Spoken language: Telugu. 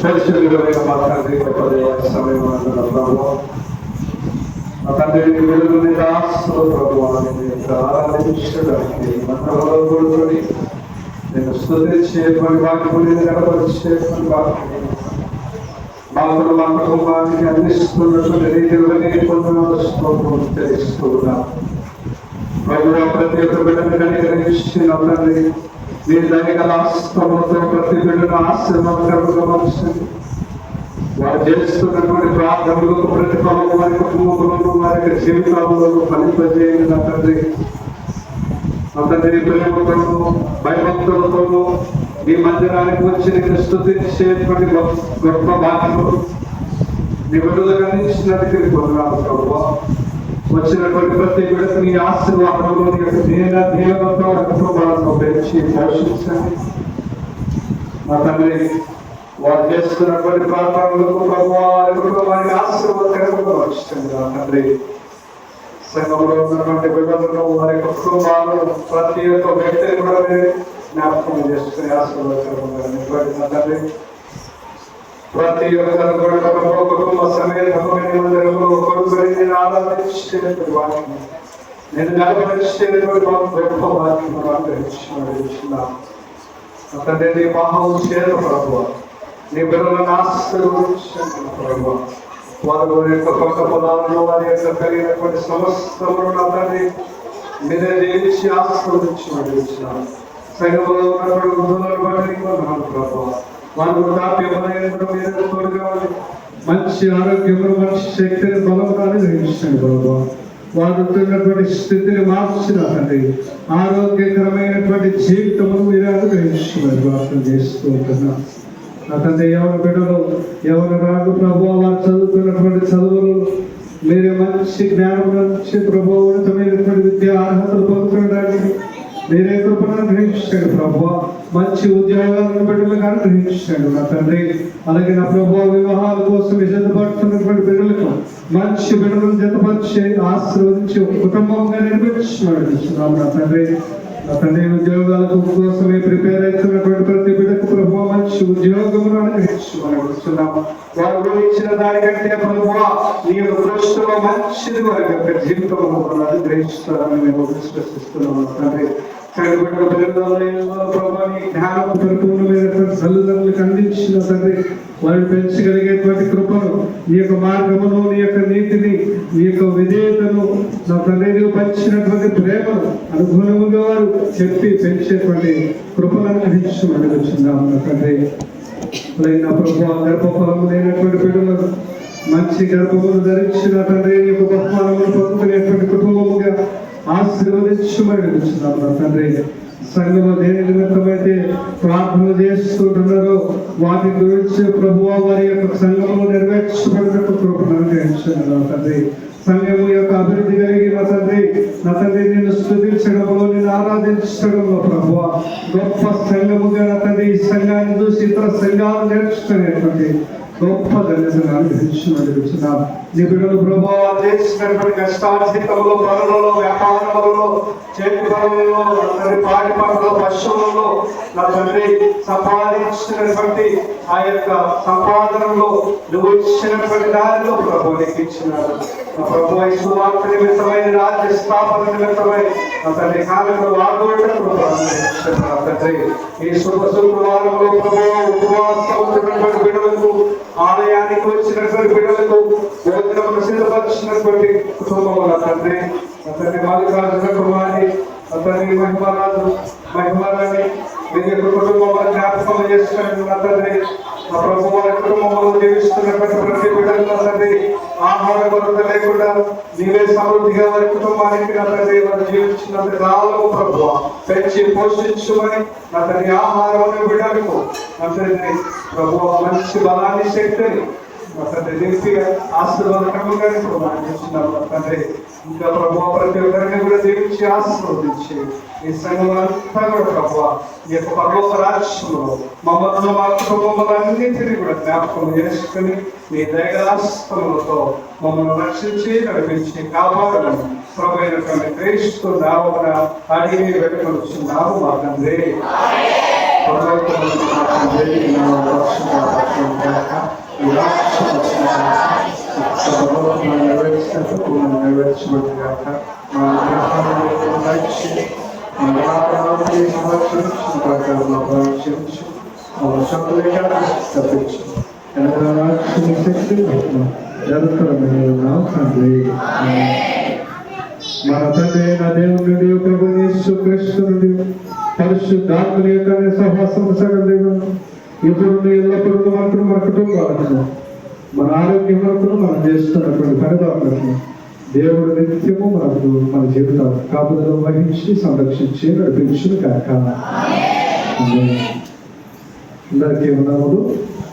పరిశుద్ధుడైన మా తండ్రి గొప్ప దేవ సమయం మా తండ్రి విడుదల దాసులు ప్రభువాన్ని ఆరాధించడానికి మంత్రంలో కూడుకొని నేను స్తుతించేటువంటి వాక్యం కనపరిచేటువంటి వాక్యం మాకు మా కుటుంబానికి అందిస్తున్నటువంటి రీతిలోనే పొందడం తెలుస్తూ ఉన్నాం. ప్రతి ఒక్క బిడ్డను కనికరించి తండ్రి మీ దైగల హస్తములతో ప్రతి బిడ్డను ఆశీర్వాదకరంగా మార్చండి. వారు చేస్తున్నటువంటి ప్రార్థనలకు ప్రతిఫలం వారి కుటుంబంలో వారి యొక్క జీవితాలలో ఫలింపజేయండి. నా తండ్రి ప్రేమతోనూ భయభక్తులతోనూ ఈ మందిరానికి వచ్చి నేను స్తుతించేటువంటి గొప్ప భాగ్యము నీ విడుదల అందించినట్టు పొందరాము ప్రభువా. వచ్చినటువంటి ప్రతి బిడ్డకు నీ ఆశీర్వాదంలో నీ యొక్క దీవెనతో కుటుంబాలను పెంచి పోషించండి. మా తండ్రి వారు చేస్తున్నటువంటి ప్రార్థనలకు వారి కుటుంబానికి ఆశీర్వాదకరంగా వచ్చింది. నా తండ్రి సంఘంలో ఉన్నటువంటి బిడ్డలను వారి కుటుంబాలను ప్రతి ఒక్క వ్యక్తిని కూడా జ్ఞాపకం చేసుకుని ఆశీర్వాదకరంగా తండ్రి ప్రతి ఒక్కరు కూడా కుటుంబ సమేతంలో కొడుకుని ఆరాధించేటువంటి వాటిని నేను నిలబడిచేటువంటి గొప్ప వాటిని ఆగ్రహించున్నాను. తండ్రి మహం చేరు ప్రభు నీ బిడ్డలను ఆశీర్వదించండి ప్రభు. వారు యొక్క పక్క పొలాలను వారి యొక్క కలిగినటువంటి సమస్తములను తండ్రి మీరే జీవించి ఆశీర్వదించినారు. సంఘంలో ఉన్నటువంటి వృద్ధులను బట్టి ప్రభు వారు మంచి ఆరోగ్యము మంచి శక్తిని బలముగానే గ్రహించండి బాబా. వారు ఉన్నటువంటి స్థితిని మార్చినారండి. ఆరోగ్యకరమైనటువంటి జీవితము మీరు అనుగ్రహించుకున్నారు. ప్రార్థన చేస్తూ ఉంటున్నా తండ్రి ఎవరి బిడ్డలు ఎవరు రాదు ప్రభు వారు చదువుతున్నటువంటి చదువులు మీరే మంచి జ్ఞానం నుంచి ప్రభు ఉన్నతమైనటువంటి విద్యా అర్హతలు పొందుకోవడానికి మీరే కృపను గ్రహించండి ప్రభు. మంచి ఉద్యోగాలను బిడ్డలకు అనుగ్రహించండి నా తండ్రి. అలాగే నా ప్రభు వివాహాల కోసం జతపడుతున్నటువంటి బిడ్డలకు మంచి బిడ్డలను జతపరిచి ఆశీర్వదించి కుటుంబంగా నిర్మించున్నాం నా తండ్రి. నా తండ్రి ఉద్యోగాల కోసమే ప్రిపేర్ అవుతున్నటువంటి ప్రతి బిడ్డకు ప్రభు మంచి ఉద్యోగమును అనుగ్రహించుకున్నాము. వారు గురించిన దానికంటే ప్రభు నీ దృష్టిలో మంచిది వారి యొక్క జీవితంలో అనుగ్రహిస్తారని మేము విశ్వసిస్తున్నాము తండ్రి. జ్ఞానం పరిపూర్ణమైనటువంటి తల్లిదండ్రులకు అందించిన తండ్రి వారిని పెంచగలిగేటువంటి కృపను నీ యొక్క మార్గమును నీ యొక్క నీతిని నీ యొక్క విధేయతను నా తండ్రి పంచినటువంటి ప్రేమను అనుగుణముగా వారు చెప్పి పెంచేటువంటి కృపను అందించమని వచ్చిందాము నా తండ్రి. నా ప్రభు గర్భఫలము లేనటువంటి బిడ్డలను మంచి గర్భమును ధరించిన తండ్రి యొక్క బహుమానమును పొందుకునేటువంటి కుటుంబముగా ఆశీర్వదించమని వచ్చినాము నా తండ్రి. సంఘము దేని నిమిత్తమైతే ప్రార్థన చేస్తుంటున్నారో వాటి గురించి ప్రభువు వారి యొక్క సంఘమును నెరవేర్చబడినట్టు కృపను అనుగ్రహించండి నా తండ్రి. సంఘము యొక్క అభివృద్ధి కలిగిన తండ్రి నా తండ్రి నేను స్తుతించడంలో నేను ఆరాధించడంలో ప్రభువ గొప్ప సంఘముగా నా తండ్రి ఈ సంఘాన్ని చూసి ఇతర సంఘాలు నేర్చుకునేటువంటి గొప్ప ధన్యతను అనుగ్రహించున్నాం. నీ బిడ్డలు ప్రభావం చేసినటువంటి కష్టార్జితంలో పనులలో వ్యాపారములలో చేతి పనులలో పాటి పనులలో పశువులలో నా తండ్రి సంపాదించినటువంటి ఆ యొక్క సంపాదనలో నువ్వు ఇచ్చినటువంటి దారిలో ప్రభు నీకు ఇచ్చినారు. ప్రభు ఈ సువార్త నిమిత్తమైన రాజ్య స్థాపన నిమిత్తమై నా తండ్రి కాలంలో వాడుకుంటున్న తండ్రి ఈ శుక్రవారంలో ప్రభు ఉపవాసం ఉన్నటువంటి బిడ్డలకు ఆలయానికి వచ్చినటువంటి బిడ్డలకు భోజనం సిద్ధపరిచినటువంటి కుటుంబం తండ్రి అతని మాలికార్జున కుమారి అతని మహిమరాణి మీ యొక్క కుటుంబంలో జ్ఞాపకం చేస్తున్నటువంటి తండ్రి ఆ ప్రభు వారి కుటుంబంలో జీవిస్తున్నటువంటి ప్రతి బిడ్డల్లో తండ్రి ఆహార కొరత లేకుండా నీవే సమృద్ధిగా వారి కుటుంబానికి నా తండ్రి వారు జీవించినంత కాలము ప్రభు పెంచి పోషించుమని నా తండ్రి ఆహారం బిడ్డలకు నా తండ్రి ప్రభు మంచి బలాన్ని శక్తిని నా తండ్రి దింపి ఆశీర్వాదకరంగా ఇస్తున్నాము తండ్రి. ఇంకా ప్రభు ప్రతి ఒక్కరిని కూడా దీవించి ఆశీర్వదించి ఈ సంఘమంతా కూడా ప్రభు ఈ యొక్క పరలోక రాజ్యంలో మమ్మల్ని మా కుటుంబములన్నింటినీ కూడా జ్ఞాపకం చేసుకుని మీ దైవరాస్తములతో మమ్మల్ని రక్షించి నడిపించి కాపాడాలని ప్రభు అయినటువంటి క్రీస్తు నామమున అడిగి పెట్టుకొనిచున్నాము మా తండ్రి. మన తండ్రి నా దేవుడి ప్రభు యేసు క్రీస్తునుడి పరిశుద్ధాత్మని యొక్క సహవాసం సగలేవు ఇప్పుడు ఎల్లప్పుడూ మనకు మన కుటుంబాలను మన ఆరోగ్యం వరకు మనం చేస్తున్నటువంటి పనిదారులకు దేవుడు నిత్యము మనకు మన జీవితాలు కాపుదలు వహించి సంరక్షించి నడిపించిన కార్యక్రమం అందరికీ ఉన్నాము.